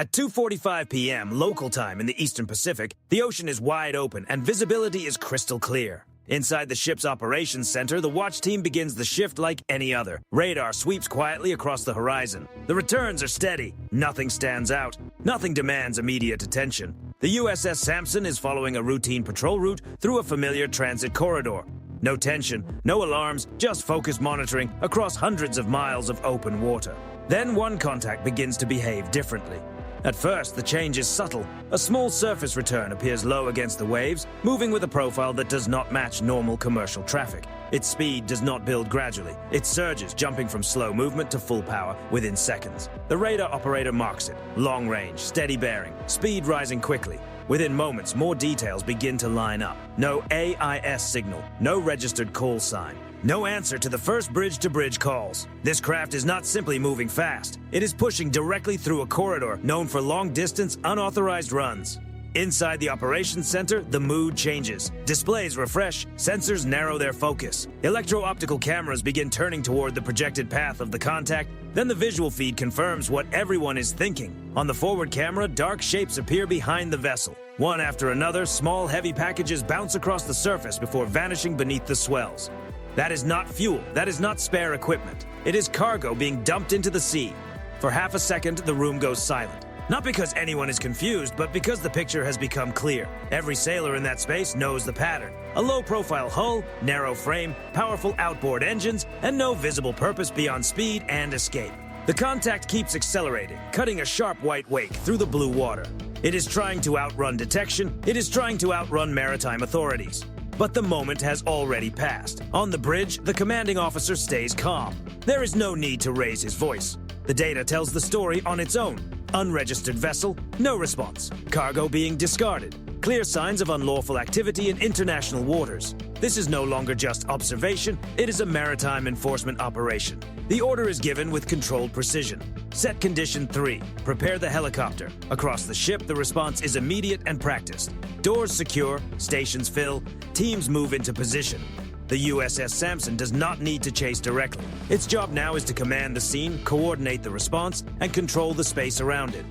At 2:45 p.m. local time in the Eastern Pacific, the ocean is wide open and visibility is crystal clear. Inside the ship's operations center, the watch team begins the shift like any other. Radar sweeps quietly across the horizon. The returns are steady. Nothing stands out. Nothing demands immediate attention. The USS Sampson is following a routine patrol route through a familiar transit corridor. No tension, no alarms, just focused monitoring across hundreds of miles of open water. Then one contact begins to behave differently. At first, the change is subtle. A small surface return appears low against the waves, moving with a profile that does not match normal commercial traffic. Its speed does not build gradually. It surges, jumping from slow movement to full power within seconds. The radar operator marks it. Long range, steady bearing, speed rising quickly. Within moments, more details begin to line up. No AIS signal, no registered call sign. No answer to the first bridge-to-bridge calls. This craft is not simply moving fast. It is pushing directly through a corridor known for long-distance, unauthorized runs. Inside the operations center, the mood changes. Displays refresh, sensors narrow their focus. Electro-optical cameras begin turning toward the projected path of the contact. Then the visual feed confirms what everyone is thinking. On the forward camera, dark shapes appear behind the vessel. One after another, small, heavy packages bounce across the surface before vanishing beneath the swells. That is not fuel. That is not spare equipment. It is cargo being dumped into the sea. For half a second, the room goes silent. Not because anyone is confused, but because the picture has become clear. Every sailor in that space knows the pattern. A low-profile hull, narrow frame, powerful outboard engines, and no visible purpose beyond speed and escape. The contact keeps accelerating, cutting a sharp white wake through the blue water. It is trying to outrun detection. It is trying to outrun maritime authorities. But the moment has already passed. On the bridge, the commanding officer stays calm. There is no need to raise his voice. The data tells the story on its own. Unregistered vessel, no response. Cargo being discarded. Clear signs of unlawful activity in international waters. This is no longer just observation, it is a maritime enforcement operation. The order is given with controlled precision. Set condition 3. Prepare the helicopter. Across the ship, the response is immediate and practiced. Doors secure, stations fill, teams move into position. The USS Sampson does not need to chase directly. Its job now is to command the scene, coordinate the response, and control the space around it.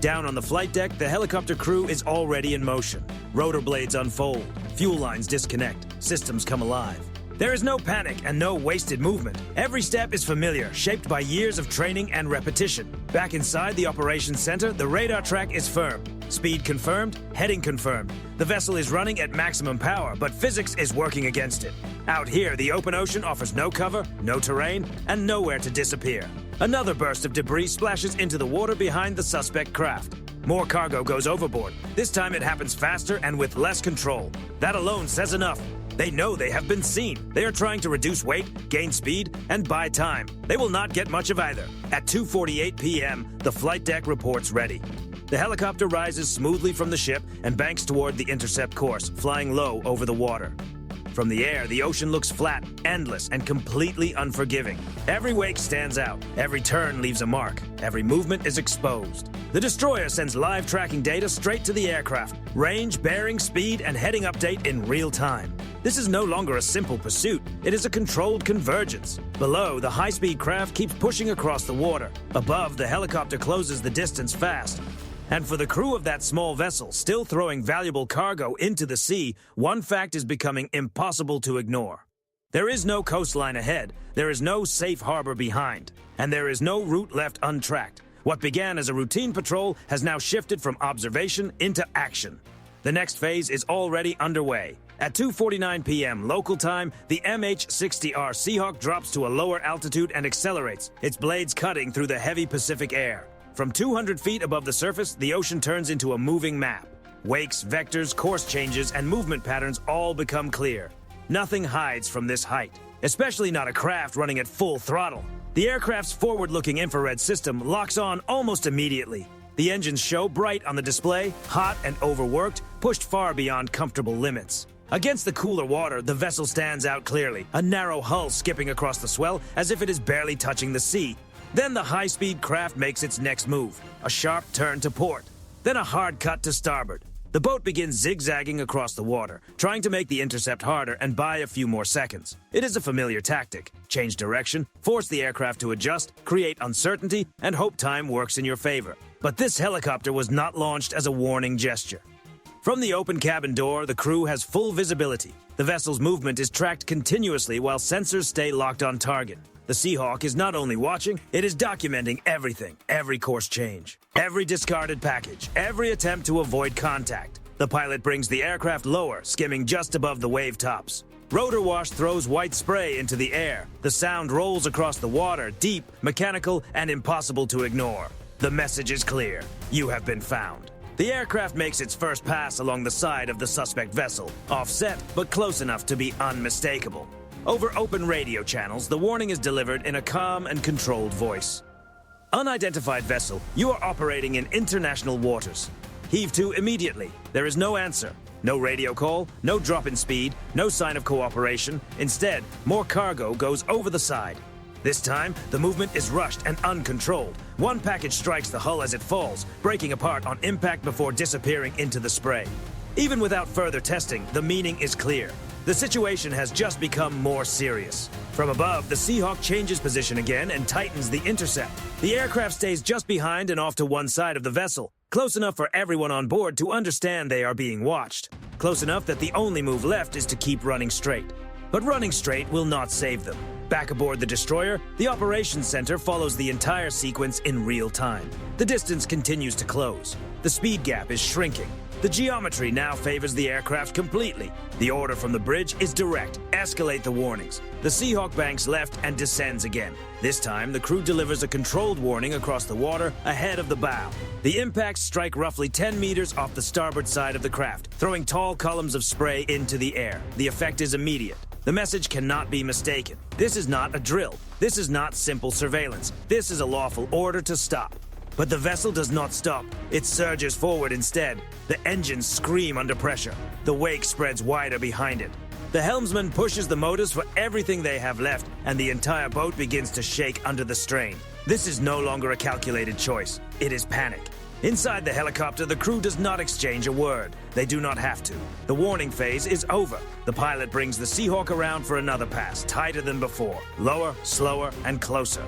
Down on the flight deck, the helicopter crew is already in motion. Rotor blades unfold, fuel lines disconnect, systems come alive. There is no panic and no wasted movement. Every step is familiar, shaped by years of training and repetition. Back inside the operations center, the radar track is firm. Speed confirmed, heading confirmed. The vessel is running at maximum power, but physics is working against it. Out here, the open ocean offers no cover, no terrain, and nowhere to disappear. Another burst of debris splashes into the water behind the suspect craft. More cargo goes overboard. This time it happens faster and with less control. That alone says enough. They know they have been seen. They are trying to reduce weight, gain speed, and buy time. They will not get much of either. At 2:48 p.m., the flight deck reports ready. The helicopter rises smoothly from the ship and banks toward the intercept course, flying low over the water. From the air, the ocean looks flat, endless, and completely unforgiving. Every wake stands out. Every turn leaves a mark. Every movement is exposed. The destroyer sends live tracking data straight to the aircraft. Range, bearing, speed, and heading update in real time. This is no longer a simple pursuit. It is a controlled convergence. Below, the high-speed craft keeps pushing across the water. Above, the helicopter closes the distance fast. And for the crew of that small vessel, still throwing valuable cargo into the sea, one fact is becoming impossible to ignore. There is no coastline ahead, there is no safe harbor behind, and there is no route left untracked. What began as a routine patrol has now shifted from observation into action. The next phase is already underway. At 2:49 p.m. local time, the MH-60R Seahawk drops to a lower altitude and accelerates, its blades cutting through the heavy Pacific air. From 200 feet above the surface, the ocean turns into a moving map. Wakes, vectors, course changes, and movement patterns all become clear. Nothing hides from this height, especially not a craft running at full throttle. The aircraft's forward-looking infrared system locks on almost immediately. The engines show bright on the display, hot and overworked, pushed far beyond comfortable limits. Against the cooler water, the vessel stands out clearly, a narrow hull skipping across the swell as if it is barely touching the sea. Then the high-speed craft makes its next move, a sharp turn to port, then a hard cut to starboard. The boat begins zigzagging across the water, trying to make the intercept harder and buy a few more seconds. It is a familiar tactic. Change direction, force the aircraft to adjust, create uncertainty, and hope time works in your favor. But this helicopter was not launched as a warning gesture. From the open cabin door, the crew has full visibility. The vessel's movement is tracked continuously while sensors stay locked on target. The Seahawk is not only watching, it is documenting everything, every course change, every discarded package, every attempt to avoid contact. The pilot brings the aircraft lower, skimming just above the wave tops. Rotor wash throws white spray into the air. The sound rolls across the water, deep, mechanical, and impossible to ignore. The message is clear. You have been found. The aircraft makes its first pass along the side of the suspect vessel, offset but close enough to be unmistakable. Over open radio channels, the warning is delivered in a calm and controlled voice. Unidentified vessel, you are operating in international waters. Heave to immediately. There is no answer. No radio call, no drop in speed, no sign of cooperation. Instead, more cargo goes over the side. This time, the movement is rushed and uncontrolled. One package strikes the hull as it falls, breaking apart on impact before disappearing into the spray. Even without further testing, the meaning is clear. The situation has just become more serious. From above, the Seahawk changes position again and tightens the intercept. The aircraft stays just behind and off to one side of the vessel, close enough for everyone on board to understand they are being watched. Close enough that the only move left is to keep running straight. But running straight will not save them. Back aboard the destroyer, the operations center follows the entire sequence in real time. The distance continues to close. The speed gap is shrinking. The geometry now favors the aircraft completely. The order from the bridge is direct. Escalate the warnings. The Seahawk banks left and descends again. This time, the crew delivers a controlled warning across the water ahead of the bow. The impacts strike roughly 10 meters off the starboard side of the craft, throwing tall columns of spray into the air. The effect is immediate. The message cannot be mistaken. This is not a drill. This is not simple surveillance. This is a lawful order to stop. But the vessel does not stop. It surges forward instead. The engines scream under pressure. The wake spreads wider behind it. The helmsman pushes the motors for everything they have left, and the entire boat begins to shake under the strain. This is no longer a calculated choice. It is panic. Inside the helicopter, the crew does not exchange a word. They do not have to. The warning phase is over. The pilot brings the Seahawk around for another pass, tighter than before. Lower, slower, and closer.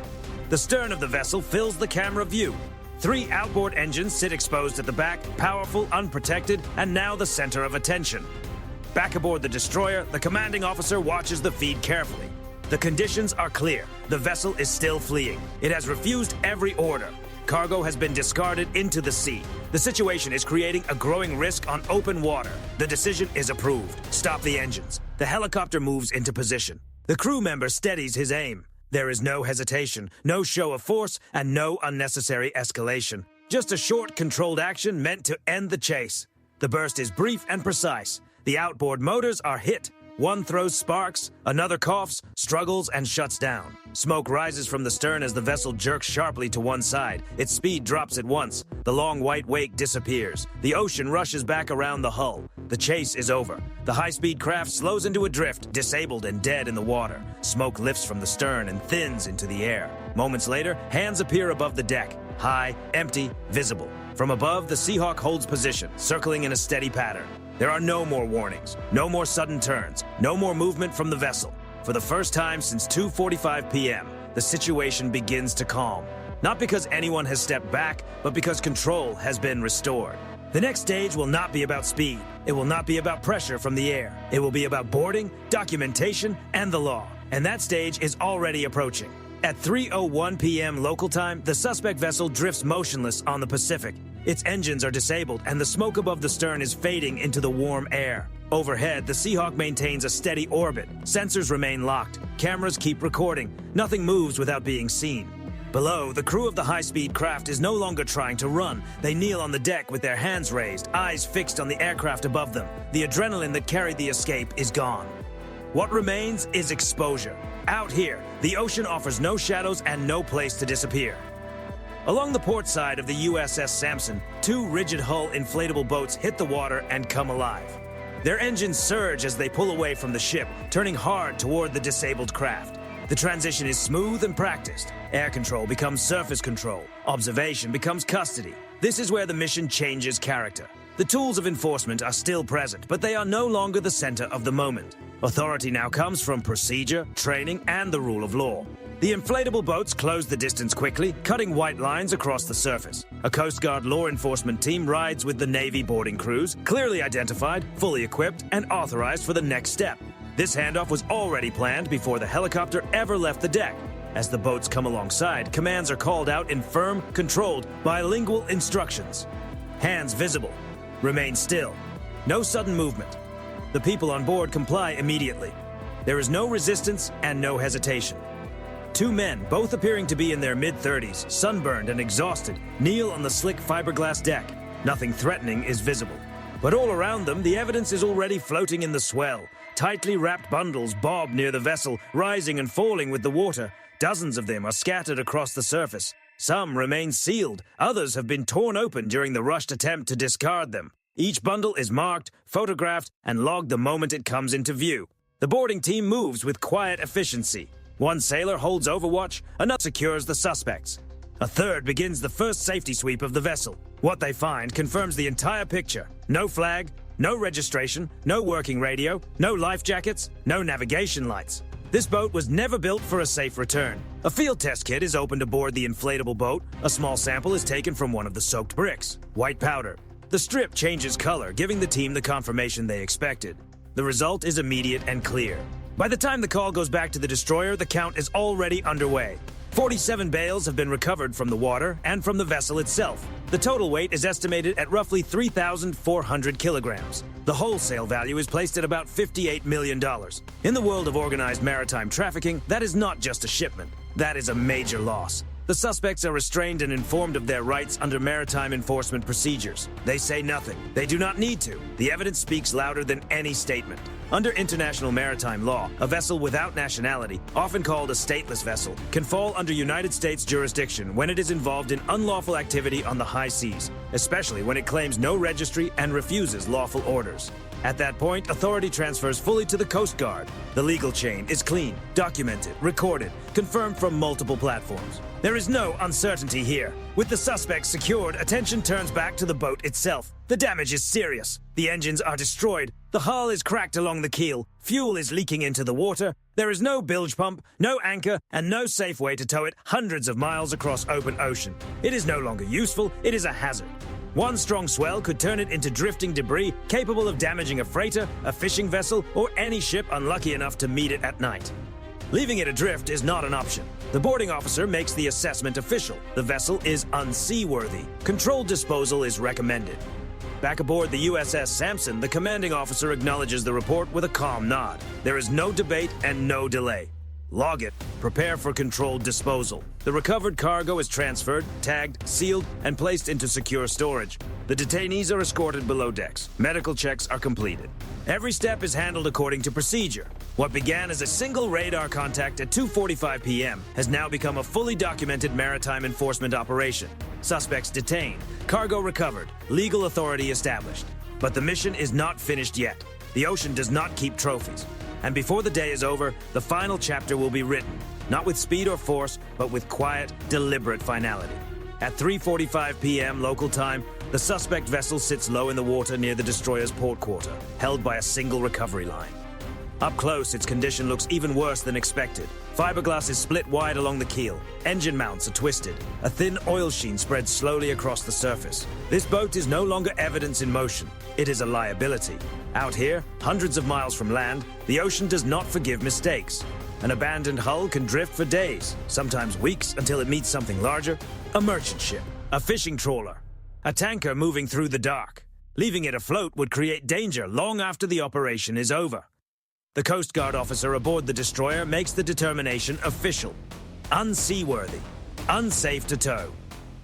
The stern of the vessel fills the camera view. 3 outboard engines sit exposed at the back, powerful, unprotected, and now the center of attention. Back aboard the destroyer, the commanding officer watches the feed carefully. The conditions are clear. The vessel is still fleeing. It has refused every order. Cargo has been discarded into the sea. The situation is creating a growing risk on open water. The decision is approved. Stop the engines. The helicopter moves into position. The crew member steadies his aim. There is no hesitation, no show of force, and no unnecessary escalation. Just a short, controlled action meant to end the chase. The burst is brief and precise. The outboard motors are hit. One throws sparks, another coughs, struggles, and shuts down. Smoke rises from the stern as the vessel jerks sharply to one side. Its speed drops at once. The long white wake disappears. The ocean rushes back around the hull. The chase is over. The high-speed craft slows into a drift, disabled and dead in the water. Smoke lifts from the stern and thins into the air. Moments later, hands appear above the deck. High, empty, visible. From above, the Seahawk holds position, circling in a steady pattern. There are no more warnings, no more sudden turns, no more movement from the vessel. For the first time since 2:45 p.m., the situation begins to calm. Not because anyone has stepped back, but because control has been restored. The next stage will not be about speed. It will not be about pressure from the air. It will be about boarding, documentation, and the law. And that stage is already approaching. At 3:01 p.m. local time, the suspect vessel drifts motionless on the Pacific. Its engines are disabled, and the smoke above the stern is fading into the warm air. Overhead, the Seahawk maintains a steady orbit. Sensors remain locked. Cameras keep recording. Nothing moves without being seen. Below, the crew of the high-speed craft is no longer trying to run. They kneel on the deck with their hands raised, eyes fixed on the aircraft above them. The adrenaline that carried the escape is gone. What remains is exposure. Out here, the ocean offers no shadows and no place to disappear. Along the port side of the USS Sampson, 2 rigid-hull inflatable boats hit the water and come alive. Their engines surge as they pull away from the ship, turning hard toward the disabled craft. The transition is smooth and practiced. Air control becomes surface control. Observation becomes custody. This is where the mission changes character. The tools of enforcement are still present, but they are no longer the center of the moment. Authority now comes from procedure, training, and the rule of law. The inflatable boats close the distance quickly, cutting white lines across the surface. A Coast Guard law enforcement team rides with the Navy boarding crews, clearly identified, fully equipped, and authorized for the next step. This handoff was already planned before the helicopter ever left the deck. As the boats come alongside, commands are called out in firm, controlled, bilingual instructions. Hands visible. Remain still. No sudden movement. The people on board comply immediately. There is no resistance and no hesitation. Two men, both appearing to be in their mid-30s, sunburned and exhausted, kneel on the slick fiberglass deck. Nothing threatening is visible. But all around them, the evidence is already floating in the swell. Tightly wrapped bundles bob near the vessel, rising and falling with the water. Dozens of them are scattered across the surface. Some remain sealed. Others have been torn open during the rushed attempt to discard them. Each bundle is marked, photographed, and logged the moment it comes into view. The boarding team moves with quiet efficiency. One sailor holds overwatch, another secures the suspects. A third begins the first safety sweep of the vessel. What they find confirms the entire picture. No flag, no registration, no working radio, no life jackets, no navigation lights. This boat was never built for a safe return. A field test kit is opened aboard the inflatable boat. A small sample is taken from one of the soaked bricks. White powder. The strip changes color, giving the team the confirmation they expected. The result is immediate and clear. By the time the call goes back to the destroyer, the count is already underway. 47 bales have been recovered from the water and from the vessel itself. The total weight is estimated at roughly 3,400 kilograms. The wholesale value is placed at about $58 million. In the world of organized maritime trafficking, that is not just a shipment. That is a major loss. The suspects are restrained and informed of their rights under maritime enforcement procedures. They say nothing. They do not need to. The evidence speaks louder than any statement. Under international maritime law, a vessel without nationality, often called a stateless vessel, can fall under United States jurisdiction when it is involved in unlawful activity on the high seas, especially when it claims no registry and refuses lawful orders. At that point, authority transfers fully to the Coast Guard. The legal chain is clean, documented, recorded, confirmed from multiple platforms. There is no uncertainty here. With the suspects secured, attention turns back to the boat itself. The damage is serious. The engines are destroyed. The hull is cracked along the keel. Fuel is leaking into the water. There is no bilge pump, no anchor, and no safe way to tow it hundreds of miles across open ocean. It is no longer useful. It is a hazard. One strong swell could turn it into drifting debris capable of damaging a freighter, a fishing vessel, or any ship unlucky enough to meet it at night. Leaving it adrift is not an option. The boarding officer makes the assessment official. The vessel is unseaworthy. Controlled disposal is recommended. Back aboard the USS Sampson, the commanding officer acknowledges the report with a calm nod. There is no debate and no delay. Log it. Prepare for controlled disposal. The recovered cargo is transferred, tagged, sealed, and placed into secure storage. The detainees are escorted below decks. Medical checks are completed. Every step is handled according to procedure. What began as a single radar contact at 2:45 p.m. has now become a fully documented maritime enforcement operation. Suspects detained, cargo recovered, legal authority established. But the mission is not finished yet. The ocean does not keep trophies. And before the day is over, the final chapter will be written, not with speed or force, but with quiet, deliberate finality. At 3:45 p.m. local time, the suspect vessel sits low in the water near the destroyer's port quarter, held by a single recovery line. Up close, its condition looks even worse than expected. Fiberglass is split wide along the keel. Engine mounts are twisted. A thin oil sheen spreads slowly across the surface. This boat is no longer evidence in motion. It is a liability. Out here, hundreds of miles from land, the ocean does not forgive mistakes. An abandoned hull can drift for days, sometimes weeks, until it meets something larger. A merchant ship, a fishing trawler, a tanker moving through the dark. Leaving it afloat would create danger long after the operation is over. The Coast Guard officer aboard the destroyer makes the determination official. Unseaworthy. Unsafe to tow.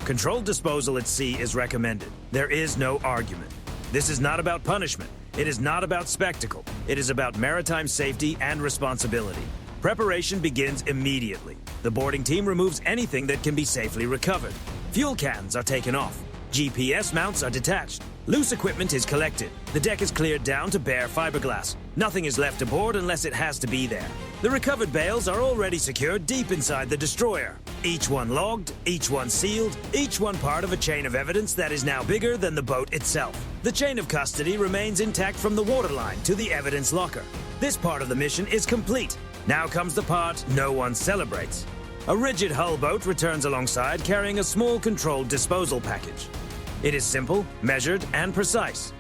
Controlled disposal at sea is recommended. There is no argument. This is not about punishment. It is not about spectacle. It is about maritime safety and responsibility. Preparation begins immediately. The boarding team removes anything that can be safely recovered. Fuel cans are taken off. GPS mounts are detached. Loose equipment is collected. The deck is cleared down to bare fiberglass. Nothing is left aboard unless it has to be there. The recovered bales are already secured deep inside the destroyer. Each one logged, each one sealed, each one part of a chain of evidence that is now bigger than the boat itself. The chain of custody remains intact from the waterline to the evidence locker. This part of the mission is complete. Now comes the part no one celebrates. A rigid hull boat returns alongside carrying a small controlled disposal package. It is simple, measured, and precise.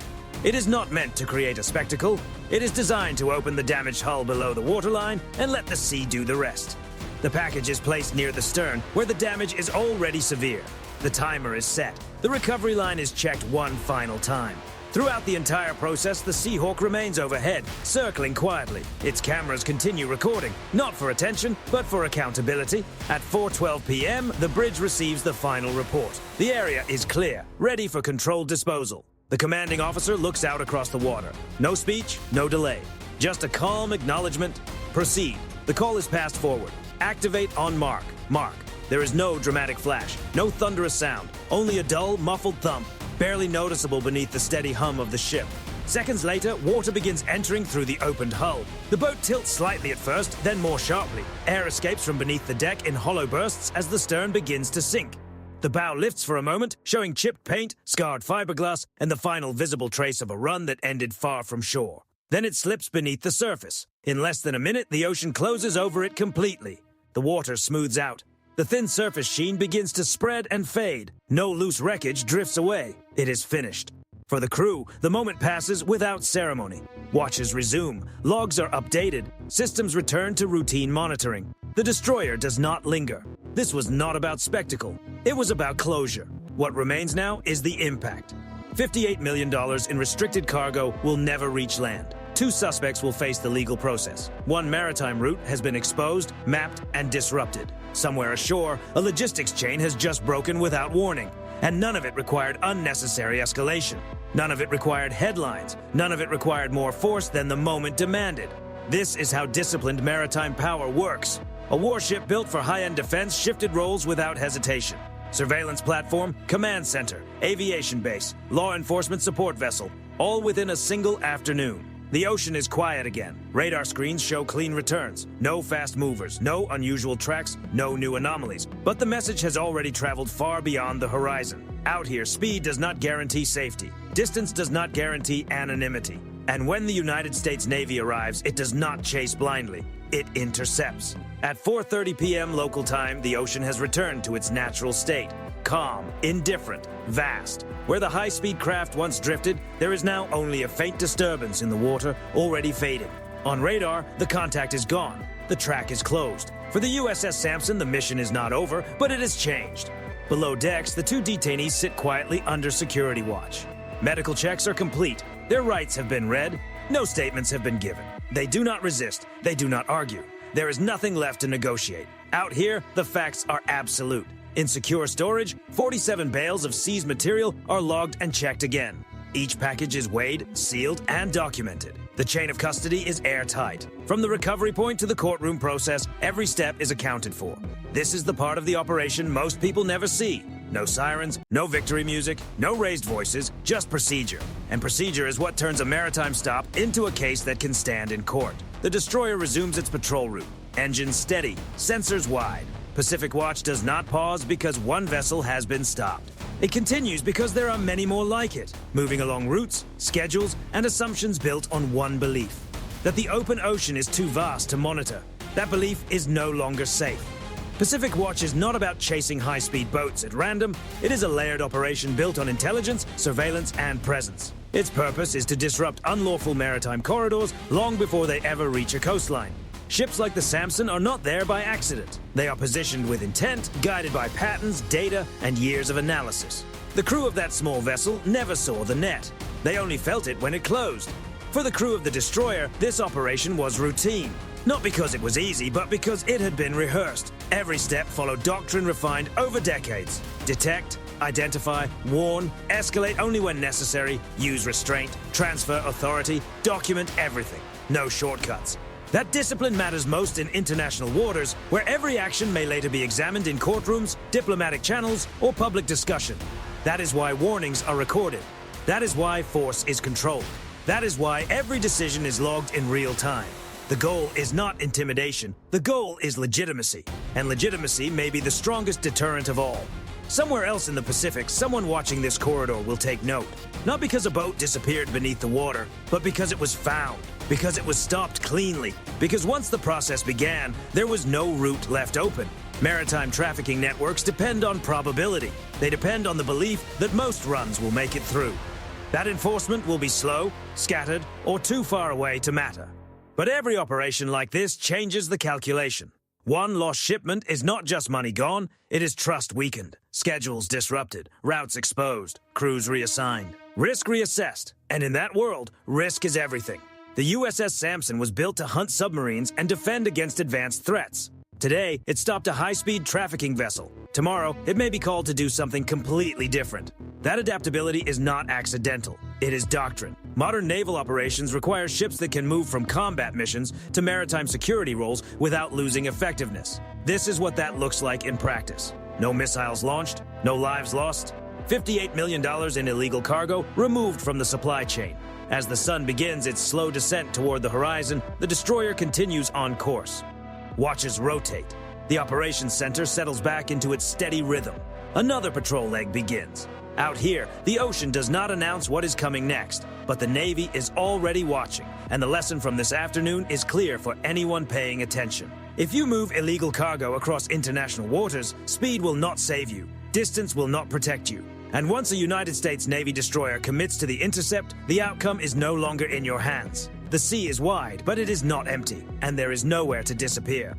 It is not meant to create a spectacle. It is designed to open the damaged hull below the waterline and let the sea do the rest. The package is placed near the stern, where the damage is already severe. The timer is set. The recovery line is checked one final time. Throughout the entire process, the Seahawk remains overhead, circling quietly. Its cameras continue recording, not for attention, but for accountability. At 4:12 p.m., the bridge receives the final report. The area is clear, ready for controlled disposal. The commanding officer looks out across the water. No speech, no delay. Just a calm acknowledgement. Proceed. The call is passed forward. Activate on mark. Mark. There is no dramatic flash, no thunderous sound, only a dull, muffled thump, barely noticeable beneath the steady hum of the ship. Seconds later, water begins entering through the opened hull. The boat tilts slightly at first, then more sharply. Air escapes from beneath the deck in hollow bursts as the stern begins to sink. The bow lifts for a moment, showing chipped paint, scarred fiberglass, and the final visible trace of a run that ended far from shore. Then it slips beneath the surface. In less than a minute, the ocean closes over it completely. The water smooths out. The thin surface sheen begins to spread and fade. No loose wreckage drifts away. It is finished. For the crew, the moment passes without ceremony. Watches resume. Logs are updated. Systems return to routine monitoring. The destroyer does not linger. This was not about spectacle. It was about closure. What remains now is the impact. $58 million in restricted cargo will never reach land. 2 suspects will face the legal process. One maritime route has been exposed, mapped, and disrupted. Somewhere ashore, a logistics chain has just broken without warning. And none of it required unnecessary escalation. None of it required headlines. None of it required more force than the moment demanded. This is how disciplined maritime power works. A warship built for high-end defense shifted roles without hesitation. Surveillance platform, command center, aviation base, law enforcement support vessel, all within a single afternoon. The ocean is quiet again. Radar screens show clean returns. No fast movers, no unusual tracks, no new anomalies. But the message has already traveled far beyond the horizon. Out here, speed does not guarantee safety. Distance does not guarantee anonymity. And when the United States Navy arrives, it does not chase blindly. It intercepts. At 4:30 p.m. local time, the ocean has returned to its natural state. Calm, indifferent, vast. Where the high-speed craft once drifted, there is now only a faint disturbance in the water, already fading. On radar, the contact is gone. The track is closed. For the USS Sampson, the mission is not over, but it has changed. Below decks, the 2 detainees sit quietly under security watch. Medical checks are complete. Their rights have been read. No statements have been given. They do not resist. They do not argue. There is nothing left to negotiate. Out here, the facts are absolute. In secure storage, 47 bales of seized material are logged and checked again. Each package is weighed, sealed, and documented. The chain of custody is airtight. From the recovery point to the courtroom process, every step is accounted for. This is the part of the operation most people never see. No sirens, no victory music, no raised voices, just procedure. And procedure is what turns a maritime stop into a case that can stand in court. The destroyer resumes its patrol route. Engines steady, sensors wide. Pacific Watch does not pause because one vessel has been stopped. It continues because there are many more like it, moving along routes, schedules, and assumptions built on one belief: that the open ocean is too vast to monitor. That belief is no longer safe. Pacific Watch is not about chasing high-speed boats at random. It is a layered operation built on intelligence, surveillance, and presence. Its purpose is to disrupt unlawful maritime corridors long before they ever reach a coastline. Ships like the Sampson are not there by accident. They are positioned with intent, guided by patterns, data, and years of analysis. The crew of that small vessel never saw the net. They only felt it when it closed. For the crew of the destroyer, this operation was routine. Not because it was easy, but because it had been rehearsed. Every step followed doctrine refined over decades. Detect, identify, warn, escalate only when necessary, use restraint, transfer authority, document everything. No shortcuts. That discipline matters most in international waters, where every action may later be examined in courtrooms, diplomatic channels, or public discussion. That is why warnings are recorded. That is why force is controlled. That is why every decision is logged in real time. The goal is not intimidation. The goal is legitimacy. And legitimacy may be the strongest deterrent of all. Somewhere else in the Pacific, someone watching this corridor will take note. Not because a boat disappeared beneath the water, but because it was found. Because it was stopped cleanly. Because once the process began, there was no route left open. Maritime trafficking networks depend on probability. They depend on the belief that most runs will make it through. That enforcement will be slow, scattered, or too far away to matter. But every operation like this changes the calculation. One lost shipment is not just money gone, it is trust weakened, schedules disrupted, routes exposed, crews reassigned, risk reassessed. And in that world, risk is everything. The USS Sampson was built to hunt submarines and defend against advanced threats. Today, it stopped a high-speed trafficking vessel. Tomorrow, it may be called to do something completely different. That adaptability is not accidental. It is doctrine. Modern naval operations require ships that can move from combat missions to maritime security roles without losing effectiveness. This is what that looks like in practice. No missiles launched, no lives lost, $58 million in illegal cargo removed from the supply chain. As the sun begins its slow descent toward the horizon, the destroyer continues on course. Watches rotate. The operations center settles back into its steady rhythm. Another patrol leg begins. Out here, the ocean does not announce what is coming next, but the Navy is already watching, and the lesson from this afternoon is clear for anyone paying attention. If you move illegal cargo across international waters, speed will not save you. Distance will not protect you. And once a United States Navy destroyer commits to the intercept, the outcome is no longer in your hands. The sea is wide, but it is not empty, and there is nowhere to disappear.